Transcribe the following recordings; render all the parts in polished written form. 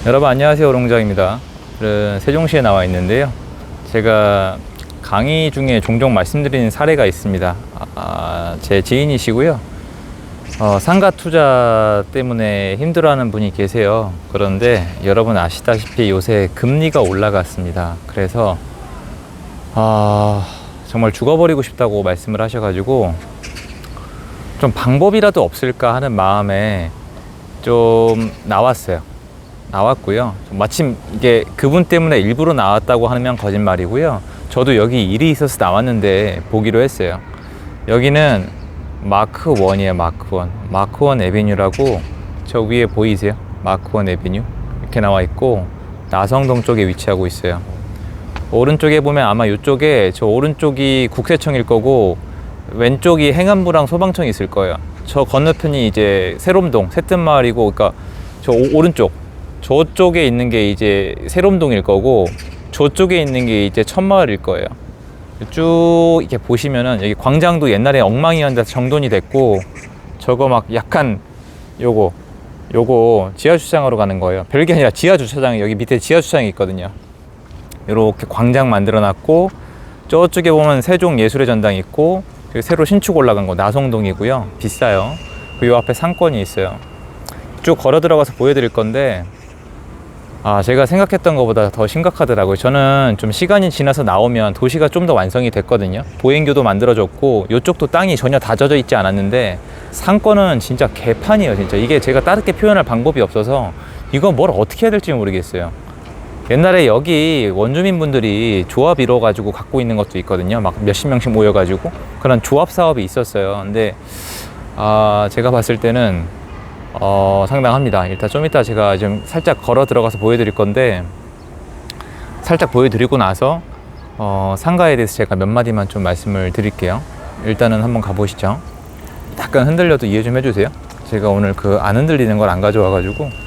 여러분 안녕하세요, 오롱장입니다. 오늘은 세종시에 나와 있는데요, 제가 강의 중에 종종 말씀드리는 사례가 있습니다. 제 지인이시고요, 상가 투자 때문에 힘들어하는 분이 계세요. 그런데 여러분 아시다시피 요새 금리가 올라갔습니다. 그래서 정말 죽어버리고 싶다고 말씀을 하셔가지고 좀 방법이라도 없을까 하는 마음에 좀 나왔고요. 마침 이게 그분 때문에 일부러 나왔다고 하면 거짓말이고요. 저도 여기 일이 있어서 나왔는데 보기로 했어요. 여기는 마크1이에요. 마크1 에비뉴라고, 저 위에 보이세요? 마크1 에비뉴 이렇게 나와 있고, 나성동 쪽에 위치하고 있어요. 오른쪽에 보면 아마 이쪽에, 저 오른쪽이 국세청일 거고 왼쪽이 행안부랑 소방청이 있을 거예요. 저 건너편이 이제 새롬동, 새뜸마을이고, 그러니까 저 오른쪽, 저쪽에 있는 게 이제 새롬동일 거고, 저쪽에 있는 게 이제 천마을일 거예요. 쭉 이렇게 보시면은 여기 광장도 옛날에 엉망이었는데 정돈이 됐고, 저거 막 약간 요거 지하주차장으로 가는 거예요. 별게 아니라 지하주차장이, 여기 밑에 지하주차장이 있거든요. 이렇게 광장 만들어 놨고, 저쪽에 보면 세종예술의 전당이 있고, 새로 신축 올라간 거 나성동이고요. 비싸요. 그 앞에 상권이 있어요. 쭉 걸어 들어가서 보여드릴 건데, 제가 생각했던 것보다 더 심각하더라고요. 저는 좀 시간이 지나서 나오면 도시가 좀 더 완성이 됐거든요. 보행교도 만들어졌고, 이쪽도 땅이 전혀 다 젖어 있지 않았는데, 상권은 진짜 개판이에요. 진짜 이게 제가 다르게 표현할 방법이 없어서 이거 뭘 어떻게 해야 될지 모르겠어요. 옛날에 여기 원주민분들이 조합 이뤄가지고 갖고 있는 것도 있거든요. 막 몇십 명씩 모여가지고 그런 조합 사업이 있었어요. 근데 제가 봤을 때는 상당합니다. 일단 좀 이따 제가 좀 살짝 걸어 들어가서 보여드릴 건데, 살짝 보여드리고 나서 상가에 대해서 제가 몇 마디만 좀 말씀을 드릴게요. 일단은 한번 가보시죠. 약간 흔들려도 이해 좀 해주세요. 제가 오늘 그 안 흔들리는 걸 안 가져와가지고.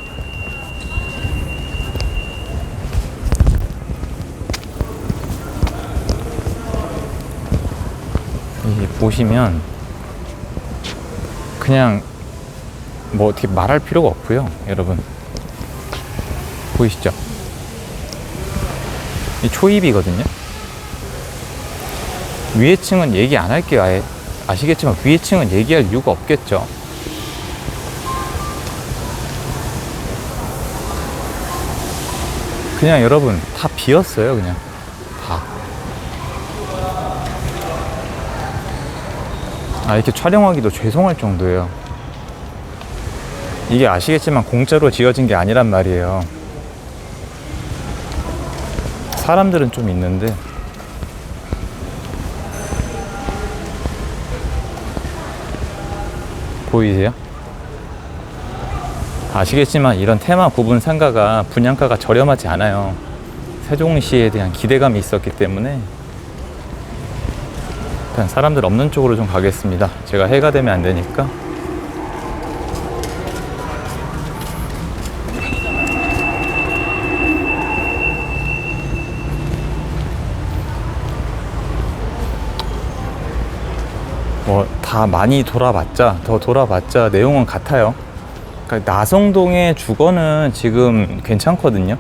보시면 그냥 뭐 어떻게 말할 필요가 없고요. 여러분 보이시죠? 이 초입이거든요. 위에 층은 얘기 안 할게요. 아예 아시겠지만 위에 층은 얘기할 이유가 없겠죠. 그냥 여러분 다 비었어요. 그냥 다. 이렇게 촬영하기도 죄송할 정도예요. 이게 아시겠지만 공짜로 지어진 게 아니란 말이에요. 사람들은 좀 있는데, 보이세요? 아시겠지만 이런 테마 구분 상가가 분양가가 저렴하지 않아요. 세종시에 대한 기대감이 있었기 때문에. 일단 사람들 없는 쪽으로 좀 가겠습니다. 제가 해가 되면 안 되니까. 다 많이 돌아봤자, 더 돌아봤자 내용은 같아요. 그러니까 나성동의 주거는 지금 괜찮거든요.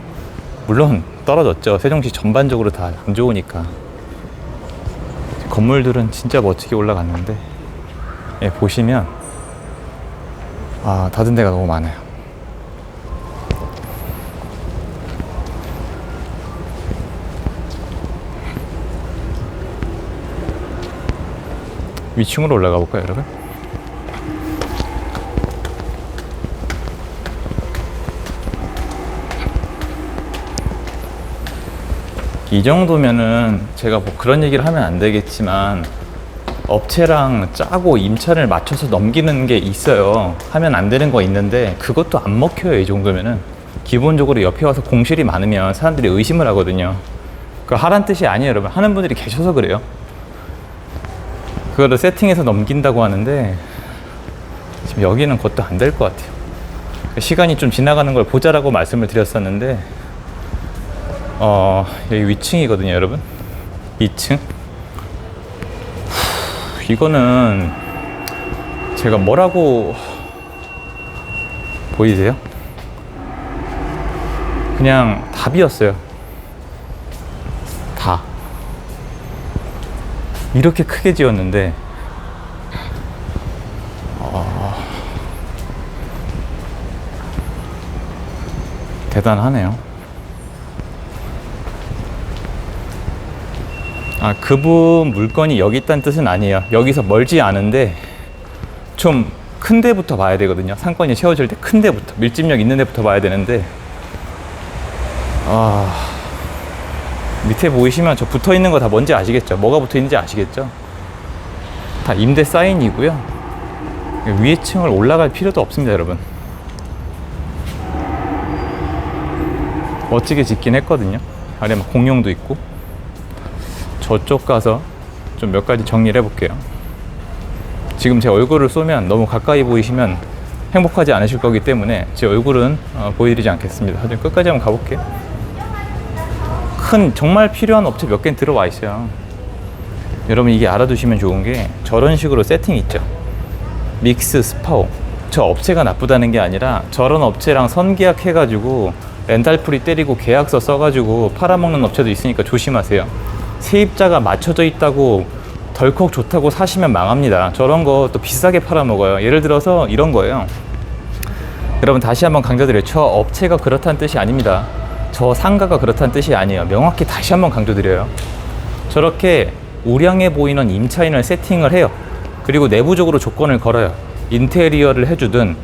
물론 떨어졌죠. 세종시 전반적으로 다 안 좋으니까. 건물들은 진짜 멋지게 올라갔는데, 보시면 닫은 데가 너무 많아요. 위층으로 올라가 볼까요, 여러분? 이 정도면은 제가 뭐 그런 얘기를 하면 안 되겠지만, 업체랑 짜고 임차를 맞춰서 넘기는 게 있어요. 하면 안 되는 거 있는데 그것도 안 먹혀요. 이 정도면은 기본적으로 옆에 와서 공실이 많으면 사람들이 의심을 하거든요. 그 하란 뜻이 아니에요, 여러분. 하는 분들이 계셔서 그래요. 그거를 세팅해서 넘긴다고 하는데, 지금 여기는 그것도 안 될 것 같아요. 시간이 좀 지나가는 걸 보자라고 말씀을 드렸었는데, 여기 위층이거든요, 여러분. 2층. 이거는 제가 뭐라고, 보이세요? 그냥 다 비었어요. 다. 이렇게 크게 지었는데 대단하네요. 아, 그분 물건이 여기 있다는 뜻은 아니에요. 여기서 멀지 않은데 좀 큰 데부터 봐야 되거든요. 상권이 채워질 때 큰 데부터, 밀집력 있는 데부터 봐야 되는데, 밑에 보이시면 저 붙어 있는 거 다 뭔지 아시겠죠? 뭐가 붙어 있는지 아시겠죠? 다 임대 사인이고요. 위에 층을 올라갈 필요도 없습니다, 여러분. 멋지게 짓긴 했거든요. 아래 막 공룡도 있고. 저쪽 가서 좀 몇 가지 정리를 해볼게요. 지금 제 얼굴을 쏘면 너무 가까이 보이시면 행복하지 않으실 거기 때문에 제 얼굴은 보여드리지 않겠습니다. 하여튼 끝까지 한번 가볼게요. 큰 정말 필요한 업체 몇 개는 들어와 있어요. 여러분 이게 알아두시면 좋은 게 저런 식으로 세팅 있죠. 믹스 스파오. 저 업체가 나쁘다는 게 아니라 저런 업체랑 선계약 해가지고 렌탈풀이 때리고 계약서 써가지고 팔아먹는 업체도 있으니까 조심하세요. 세입자가 맞춰져 있다고 덜컥 좋다고 사시면 망합니다. 저런 거 또 비싸게 팔아먹어요. 예를 들어서 이런 거예요. 여러분 다시 한번 강조드려요. 저 업체가 그렇다는 뜻이 아닙니다. 저 상가가 그렇다는 뜻이 아니에요. 명확히 다시 한번 강조드려요. 저렇게 우량해 보이는 임차인을 세팅을 해요. 그리고 내부적으로 조건을 걸어요. 인테리어를 해주든,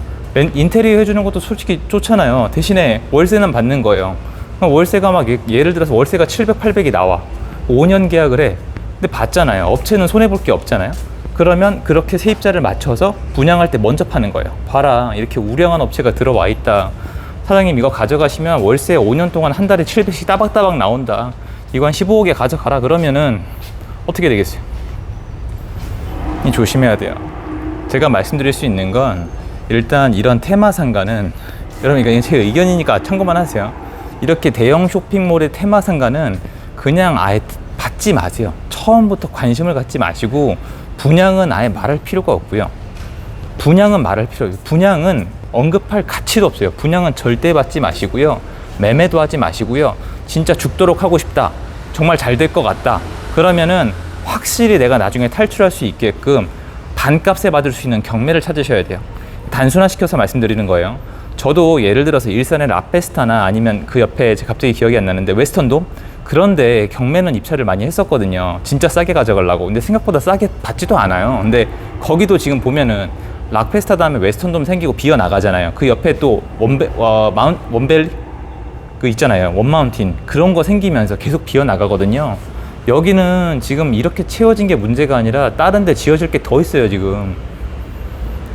인테리어 해주는 것도 솔직히 좋잖아요. 대신에 월세는 받는 거예요. 월세가 막 예를 들어서 월세가 700, 800이 나와. 5년 계약을 해. 근데 받잖아요. 업체는 손해볼 게 없잖아요. 그러면 그렇게 세입자를 맞춰서 분양할 때 먼저 파는 거예요. 봐라, 이렇게 우량한 업체가 들어와 있다. 사장님 이거 가져가시면 월세 5년 동안 한 달에 700씩 따박따박 나온다. 이거 한 15억에 가져가라. 그러면은 어떻게 되겠어요? 조심해야 돼요. 제가 말씀드릴 수 있는 건 일단 이런 테마 상가는, 여러분 이거 제 의견이니까 참고만 하세요. 이렇게 대형 쇼핑몰의 테마 상가는 그냥 아예 받지 마세요. 처음부터 관심을 갖지 마시고 분양은 아예 말할 필요가 없고요. 분양은 말할 필요 없어요. 분양은 언급할 가치도 없어요. 분양은 절대 받지 마시고요. 매매도 하지 마시고요. 진짜 죽도록 하고 싶다. 정말 잘 될 것 같다. 그러면은 확실히 내가 나중에 탈출할 수 있게끔 반값에 받을 수 있는 경매를 찾으셔야 돼요. 단순화시켜서 말씀드리는 거예요. 저도 예를 들어서 일산의 라페스타나 아니면 그 옆에 갑자기 기억이 안 나는데 웨스턴돔? 그런데 경매는 입찰을 많이 했었거든요. 진짜 싸게 가져가려고. 근데 생각보다 싸게 받지도 않아요. 근데 거기도 지금 보면은 락페스타 다음에 웨스턴돔 생기고 비어 나가잖아요. 그 옆에 또 원벨 그 있잖아요. 원마운틴 그런 거 생기면서 계속 비어 나가거든요. 여기는 지금 이렇게 채워진 게 문제가 아니라 다른 데 지어질 게 더 있어요, 지금.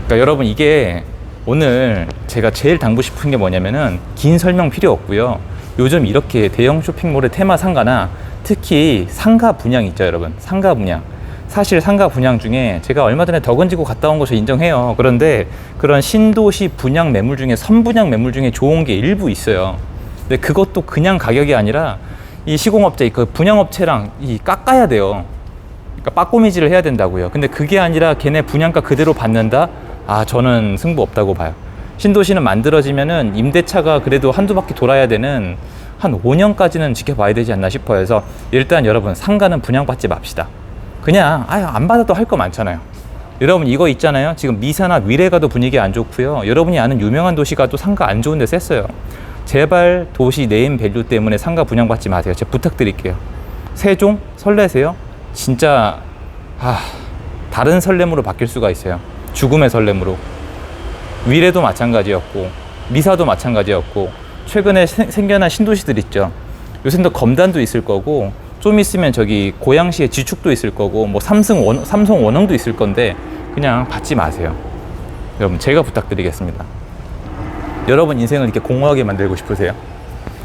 그러니까 여러분 이게 오늘 제가 제일 당부 싶은 게 뭐냐면은 긴 설명 필요 없고요. 요즘 이렇게 대형 쇼핑몰의 테마 상가나 특히 상가 분양 있죠, 여러분. 상가 분양. 사실 상가 분양 중에 제가 얼마 전에 덕은지구 갔다 온 거 저 인정해요. 그런데 그런 신도시 분양 매물 중에 선분양 매물 중에 좋은 게 일부 있어요. 근데 그것도 그냥 가격이 아니라 이 시공업체, 그 분양업체랑 이 깎아야 돼요. 그러니까 빠꼬미질을 해야 된다고요. 근데 그게 아니라 걔네 분양가 그대로 받는다? 아, 저는 승부 없다고 봐요. 신도시는 만들어지면은 임대차가 그래도 한두 바퀴 돌아야 되는 한 5년까지는 지켜봐야 되지 않나 싶어요. 그래서 일단 여러분 상가는 분양받지 맙시다. 그냥 안 받아도 할 거 많잖아요. 여러분 이거 있잖아요. 지금 미사나 위례가도 분위기 안 좋고요. 여러분이 아는 유명한 도시가 또 상가 안 좋은 데 셌어요. 제발 도시 네임 밸류 때문에 상가 분양받지 마세요. 제가 부탁드릴게요. 세종 설레세요? 진짜 다른 설렘으로 바뀔 수가 있어요. 죽음의 설렘으로. 위례도 마찬가지였고 미사도 마찬가지였고 최근에 생겨난 신도시들 있죠. 요새는 또 검단도 있을 거고 좀 있으면 저기 고양시에 지축도 있을 거고 뭐 삼성 원흥도 있을 건데 그냥 받지 마세요. 여러분 제가 부탁드리겠습니다. 여러분 인생을 이렇게 공허하게 만들고 싶으세요?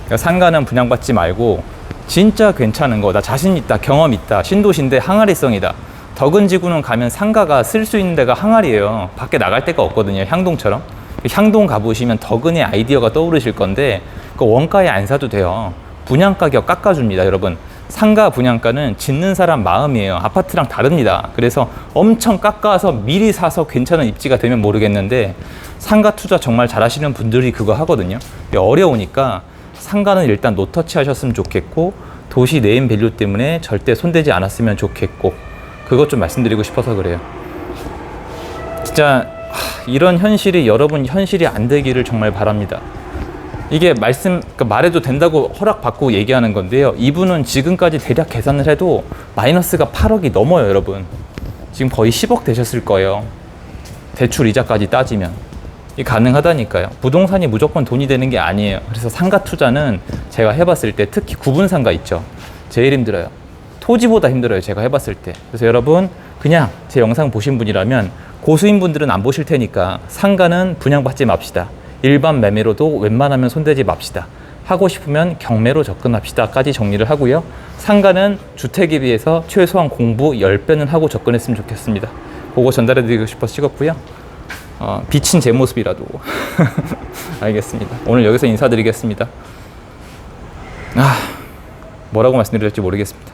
그러니까 상가는 분양받지 말고 진짜 괜찮은 거, 나 자신 있다, 경험 있다, 신도시인데 항아리성이다. 덕은지구는 가면 상가가 쓸 수 있는 데가 항아리예요. 밖에 나갈 데가 없거든요. 향동처럼. 향동 가보시면 덕은의 아이디어가 떠오르실 건데 그 원가에 안 사도 돼요. 분양 가격 깎아줍니다, 여러분. 상가 분양가는 짓는 사람 마음이에요. 아파트랑 다릅니다. 그래서 엄청 깎아서 미리 사서 괜찮은 입지가 되면 모르겠는데 상가 투자 정말 잘하시는 분들이 그거 하거든요. 어려우니까 상가는 일단 노터치 하셨으면 좋겠고, 도시 네임 밸류 때문에 절대 손대지 않았으면 좋겠고, 그것 좀 말씀드리고 싶어서 그래요. 진짜 이런 현실이 여러분 현실이 안 되기를 정말 바랍니다. 이게 그러니까 말해도 된다고 허락받고 얘기하는 건데요. 이분은 지금까지 대략 계산을 해도 마이너스가 8억이 넘어요, 여러분. 지금 거의 10억 되셨을 거예요. 대출 이자까지 따지면. 이 가능하다니까요. 부동산이 무조건 돈이 되는 게 아니에요. 그래서 상가 투자는 제가 해봤을 때 특히 구분 상가 있죠. 제일 힘들어요. 토지보다 힘들어요, 제가 해봤을 때. 그래서 여러분 그냥 제 영상 보신 분이라면 고수인 분들은 안 보실 테니까 상가는 분양받지 맙시다. 일반 매매로도 웬만하면 손대지 맙시다. 하고 싶으면 경매로 접근합시다까지 정리를 하고요. 상가는 주택에 비해서 최소한 공부 10배는 하고 접근했으면 좋겠습니다. 그거 전달해드리고 싶어서 찍었고요. 비친 제 모습이라도. 알겠습니다. 오늘 여기서 인사드리겠습니다. 뭐라고 말씀드려야 될지 모르겠습니다.